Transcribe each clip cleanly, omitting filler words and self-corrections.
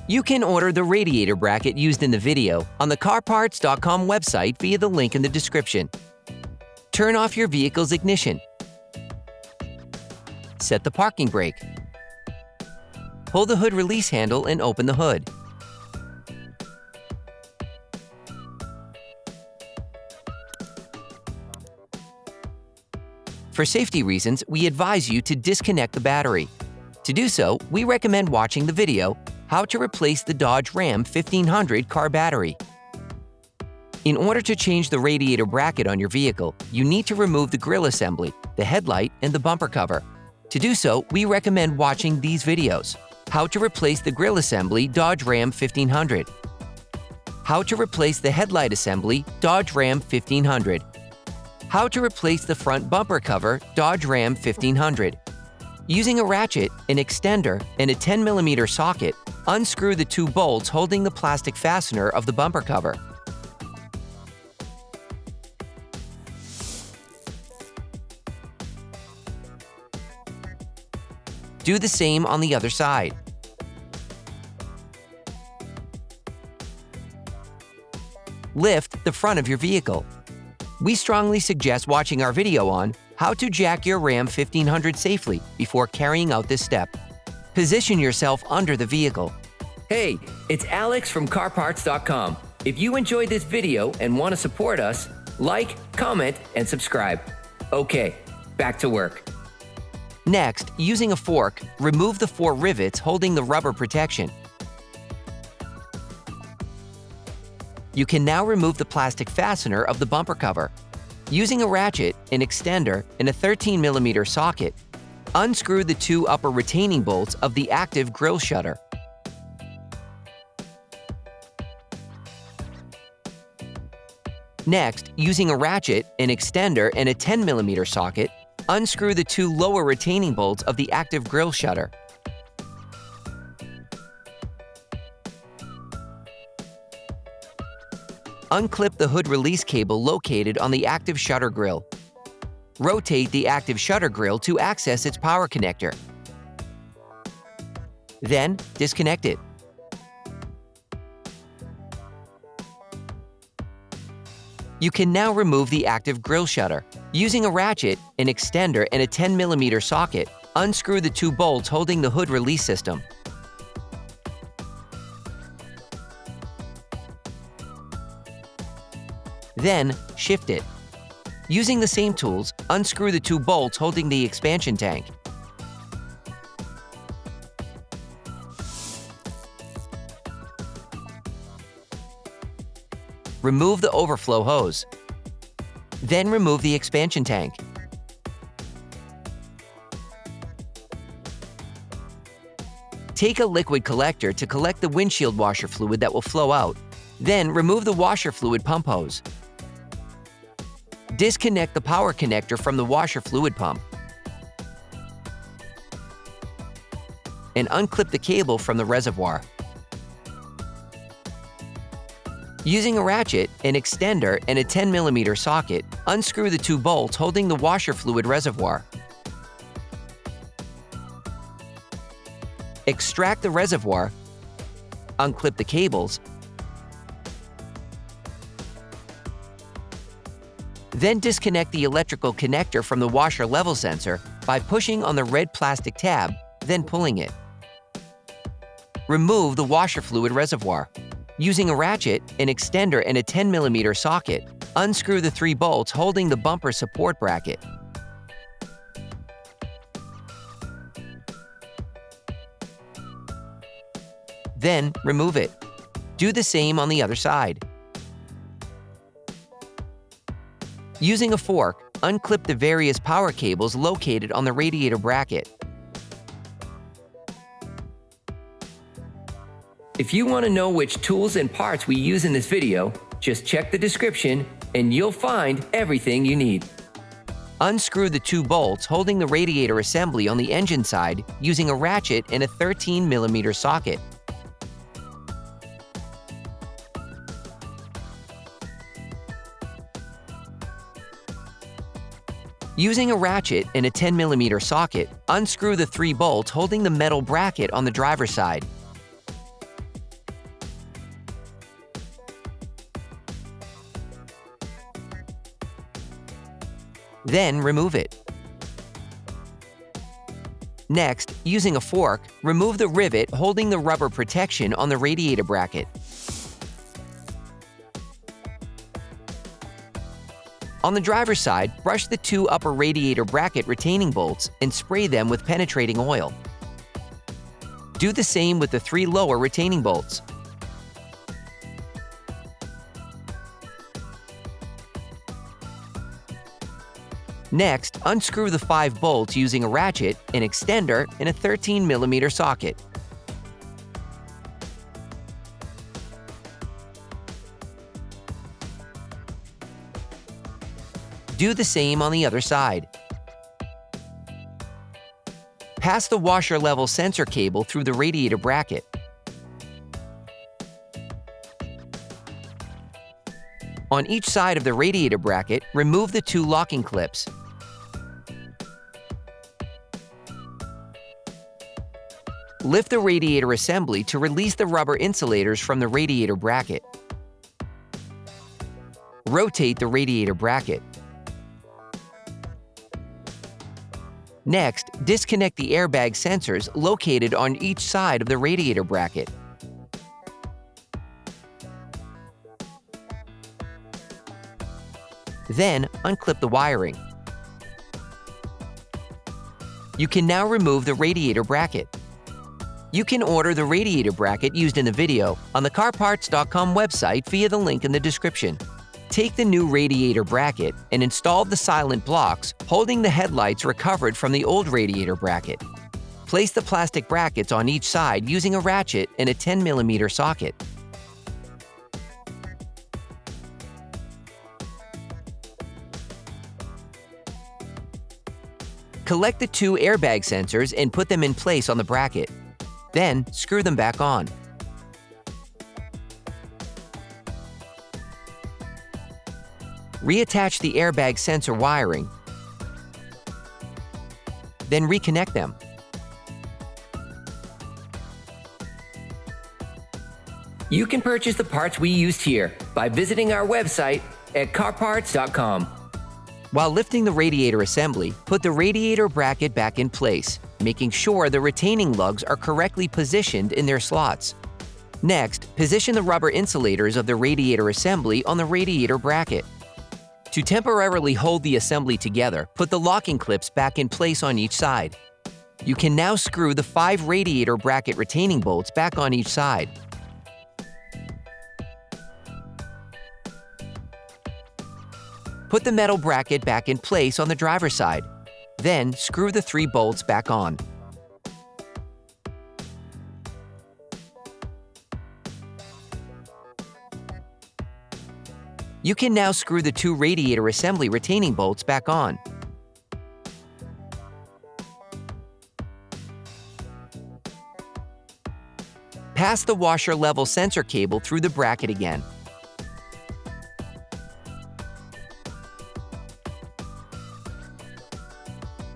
You can order the radiator bracket used in the video on the CarParts.com website via the link in the description. Turn off your vehicle's ignition. Set the parking brake. Pull the hood release handle and open the hood. For safety reasons, we advise you to disconnect the battery. To do so, we recommend watching the video, How to Replace the Dodge Ram 1500 Car Battery. In order to change the radiator bracket on your vehicle, you need to remove the grille assembly, the headlight, and the bumper cover. To do so, we recommend watching these videos. How to replace the grille assembly, Dodge Ram 1500. How to replace the headlight assembly, Dodge Ram 1500. How to replace the front bumper cover, Dodge Ram 1500. Using a ratchet, an extender, and a 10mm socket, unscrew the two bolts holding the plastic fastener of the bumper cover. Do the same on the other side. Lift the front of your vehicle. We strongly suggest watching our video on How to Jack Your Ram 1500 Safely before carrying out this step. Position yourself under the vehicle. Hey, it's Alex from CarParts.com. If you enjoyed this video and want to support us, like, comment, and subscribe. Okay, back to work. Next, using a fork, remove the 4 rivets holding the rubber protection. You can now remove the plastic fastener of the bumper cover. Using a ratchet, an extender, and a 13mm socket, unscrew the 2 upper retaining bolts of the active grille shutter. Next, using a ratchet, an extender, and a 10mm socket, unscrew the 2 lower retaining bolts of the active grille shutter. Unclip the hood release cable located on the active shutter grille. Rotate the active shutter grille to access its power connector. Then, disconnect it. You can now remove the active grille shutter. Using a ratchet, an extender, and a 10mm socket, unscrew the 2 bolts holding the hood release system. Then, shift it. Using the same tools, unscrew the 2 bolts holding the expansion tank. Remove the overflow hose. Then remove the expansion tank. Take a liquid collector to collect the windshield washer fluid that will flow out. Then remove the washer fluid pump hose. Disconnect the power connector from the washer fluid pump. And unclip the cable from the reservoir. Using a ratchet, an extender, and a 10mm socket, unscrew the 2 bolts holding the washer fluid reservoir. Extract the reservoir, unclip the cables, then disconnect the electrical connector from the washer level sensor by pushing on the red plastic tab, then pulling it. Remove the washer fluid reservoir. Using a ratchet, an extender, and a 10mm socket, unscrew the 3 bolts holding the bumper support bracket. Then, remove it. Do the same on the other side. Using a fork, unclip the various power cables located on the radiator bracket. If you want to know which tools and parts we use in this video, just check the description and you'll find everything you need. Unscrew the 2 bolts holding the radiator assembly on the engine side using a ratchet and a 13mm socket. Using a ratchet and a 10mm socket, unscrew the 3 bolts holding the metal bracket on the driver's side. Then remove it. Next, using a fork, remove the rivet holding the rubber protection on the radiator bracket. On the driver's side, brush the 2 upper radiator bracket retaining bolts and spray them with penetrating oil. Do the same with the 3 lower retaining bolts. Next, unscrew the 5 bolts using a ratchet, an extender, and a 13mm socket. Do the same on the other side. Pass the washer level sensor cable through the radiator bracket. On each side of the radiator bracket, remove the 2 locking clips. Lift the radiator assembly to release the rubber insulators from the radiator bracket. Rotate the radiator bracket. Next, disconnect the airbag sensors located on each side of the radiator bracket. Then, unclip the wiring. You can now remove the radiator bracket. You can order the radiator bracket used in the video on the CarParts.com website via the link in the description. Take the new radiator bracket and install the silent blocks holding the headlights recovered from the old radiator bracket. Place the plastic brackets on each side using a ratchet and a 10mm socket. Collect the 2 airbag sensors and put them in place on the bracket. Then, screw them back on. Reattach the airbag sensor wiring, then reconnect them. You can purchase the parts we used here by visiting our website at CarParts.com. While lifting the radiator assembly, put the radiator bracket back in place, making sure the retaining lugs are correctly positioned in their slots. Next, position the rubber insulators of the radiator assembly on the radiator bracket. To temporarily hold the assembly together, put the locking clips back in place on each side. You can now screw the 5 radiator bracket retaining bolts back on each side. Put the metal bracket back in place on the driver's side. Then, screw the 3 bolts back on. You can now screw the 2 radiator assembly retaining bolts back on. Pass the washer level sensor cable through the bracket again.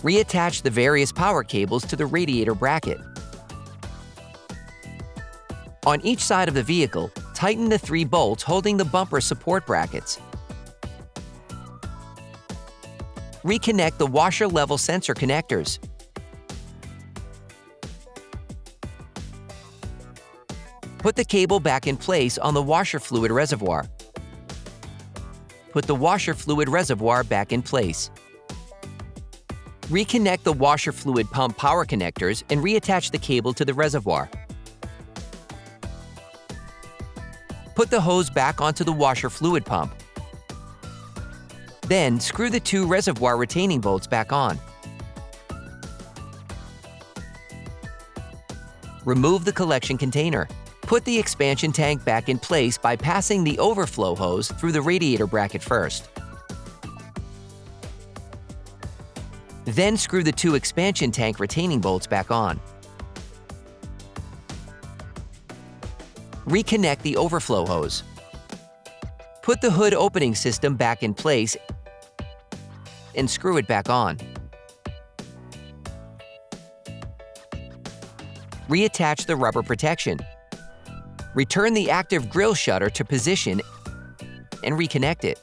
Reattach the various power cables to the radiator bracket. On each side of the vehicle, tighten the 3 bolts holding the bumper support brackets. Reconnect the washer level sensor connectors. Put the cable back in place on the washer fluid reservoir. Put the washer fluid reservoir back in place. Reconnect the washer fluid pump power connectors and reattach the cable to the reservoir. Put the hose back onto the washer fluid pump. Then, screw the 2 reservoir retaining bolts back on. Remove the collection container. Put the expansion tank back in place by passing the overflow hose through the radiator bracket first. Then screw the 2 expansion tank retaining bolts back on. Reconnect the overflow hose. Put the hood opening system back in place and screw it back on. Reattach the rubber protection. Return the active grille shutter to position and reconnect it.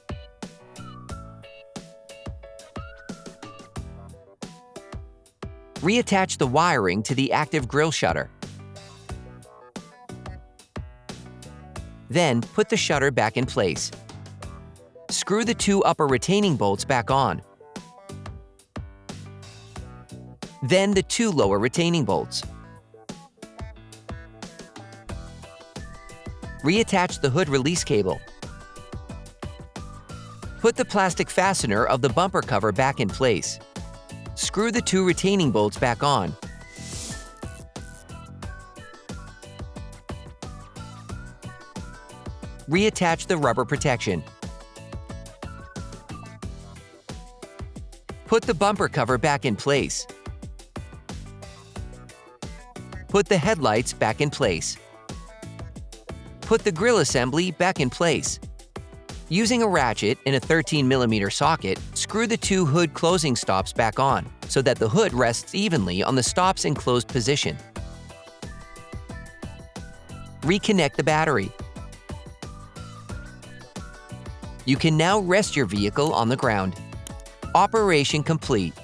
Reattach the wiring to the active grille shutter. Then, put the shutter back in place. Screw the 2 upper retaining bolts back on. Then the 2 lower retaining bolts. Reattach the hood release cable. Put the plastic fastener of the bumper cover back in place. Screw the 2 retaining bolts back on. Reattach the rubber protection. Put the bumper cover back in place. Put the headlights back in place. Put the grille assembly back in place. Using a ratchet and a 13mm socket, screw the 2 hood closing stops back on so that the hood rests evenly on the stop's enclosed position. Reconnect the battery. You can now rest your vehicle on the ground. Operation complete.